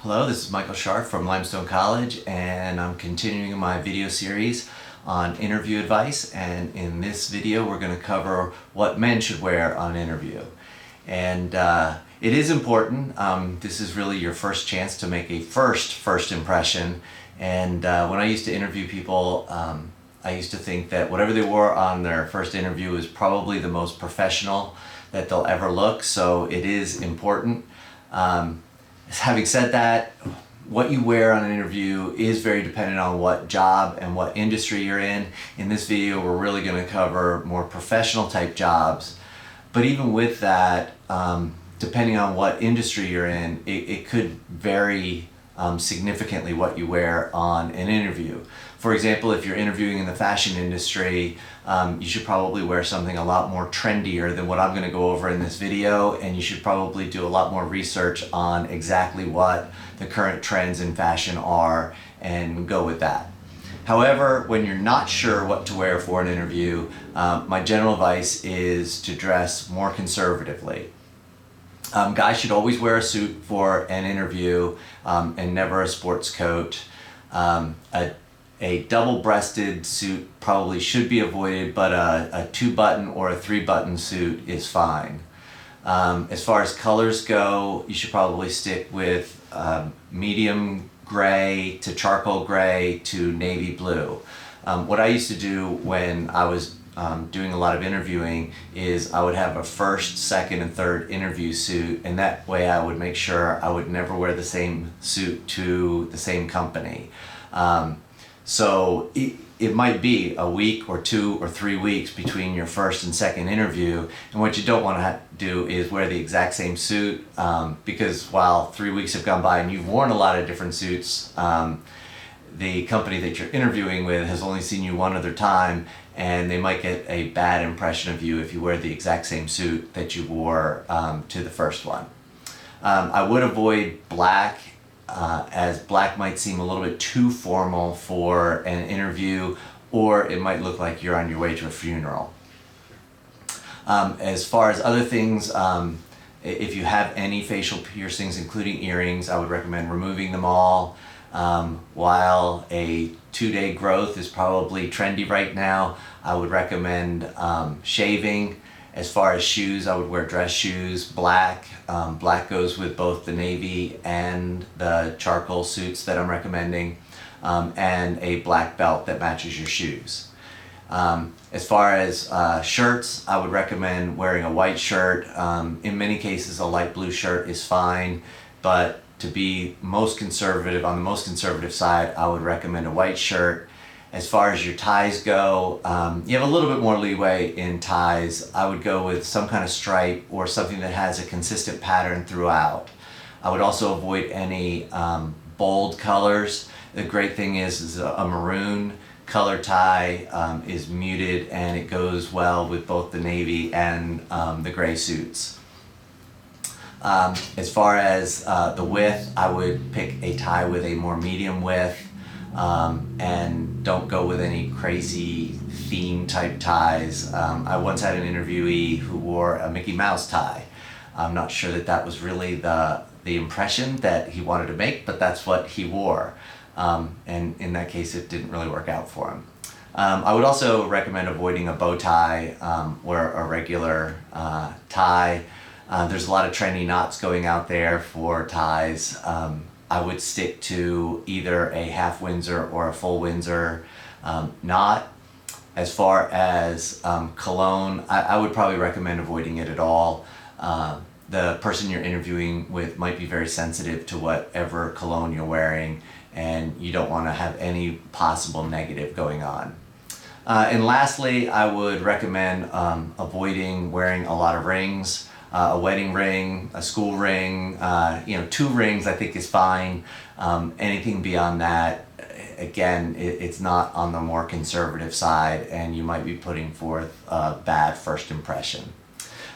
Hello, this is Michael Scharf from Limestone College, and I'm continuing my video series on interview advice. And in this video we're going to cover what men should wear on an interview. And it is important. This is really your first chance to make a first impression. And when I used to interview people, I used to think that whatever they wore on their first interview was probably the most professional that they'll ever look. So it is important. Having said that, what you wear on an interview is very dependent on what job and what industry you're in. In this video, we're really going to cover more professional type jobs. But even with that, depending on what industry you're in, it could vary significantly what you wear on an interview. For example, if you're interviewing in the fashion industry, you should probably wear something a lot more trendier than what I'm going to go over in this video, and you should probably do a lot more research on exactly what the current trends in fashion are and go with that. However, when you're not sure what to wear for an interview, my general advice is to dress more conservatively. Guys should always wear a suit for an interview and never a sports coat. A double-breasted suit probably should be avoided, but a 2-button or a 3-button suit is fine. As far as colors go, you should probably stick with medium gray to charcoal gray to navy blue. What I used to do when I was doing a lot of interviewing is I would have a first, second, and third interview suit, and that way I would make sure I would never wear the same suit to the same company. So it might be a week or 2 or 3 weeks between your first and second interview, and what you don't want to do is wear the exact same suit, because while 3 weeks have gone by and you've worn a lot of different suits, the company that you're interviewing with has only seen you one other time, and they might get a bad impression of you if you wear the exact same suit that you wore to the first one. I would avoid black, as black might seem a little bit too formal for an interview, or it might look like you're on your way to a funeral. As far as other things, if you have any facial piercings, including earrings, I would recommend removing them all. While a 2-day growth is probably trendy right now, I would recommend shaving. As far as shoes, I would wear dress shoes, black. Black goes with both the navy and the charcoal suits that I'm recommending, and a black belt that matches your shoes. As far as shirts, I would recommend wearing a white shirt. In many cases, a light blue shirt is fine, but to be most conservative, on the most conservative side, I would recommend a white shirt. As far as your ties go, you have a little bit more leeway in ties. I would go with some kind of stripe or something that has a consistent pattern throughout. I would also avoid any bold colors. The great thing is a maroon color tie is muted, and it goes well with both the navy and the gray suits. As far as the width, I would pick a tie with a more medium width, and don't go with any crazy theme type ties. I once had an interviewee who wore a Mickey Mouse tie. I'm not sure that that was really the impression that he wanted to make, but that's what he wore. And in that case, it didn't really work out for him. I would also recommend avoiding a bow tie or a regular tie. There's a lot of trendy knots going out there for ties. I would stick to either a half Windsor or a full Windsor knot. As far as cologne, I would probably recommend avoiding it at all. The person you're interviewing with might be very sensitive to whatever cologne you're wearing, and you don't want to have any possible negative going on. And lastly, I would recommend avoiding wearing a lot of rings. A wedding ring, a school ring, 2 rings I think is fine. Anything beyond that, again, it's not on the more conservative side, and you might be putting forth a bad first impression.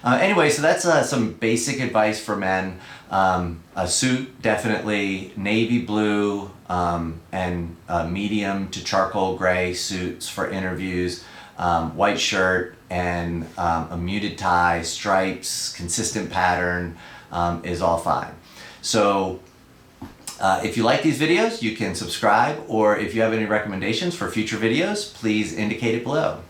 Anyway, so that's some basic advice for men. A suit, definitely navy blue and medium to charcoal gray suits for interviews. White shirt and a muted tie, stripes, consistent pattern is all fine. So If you like these videos, you can subscribe, or if you have any recommendations for future videos, please indicate it below.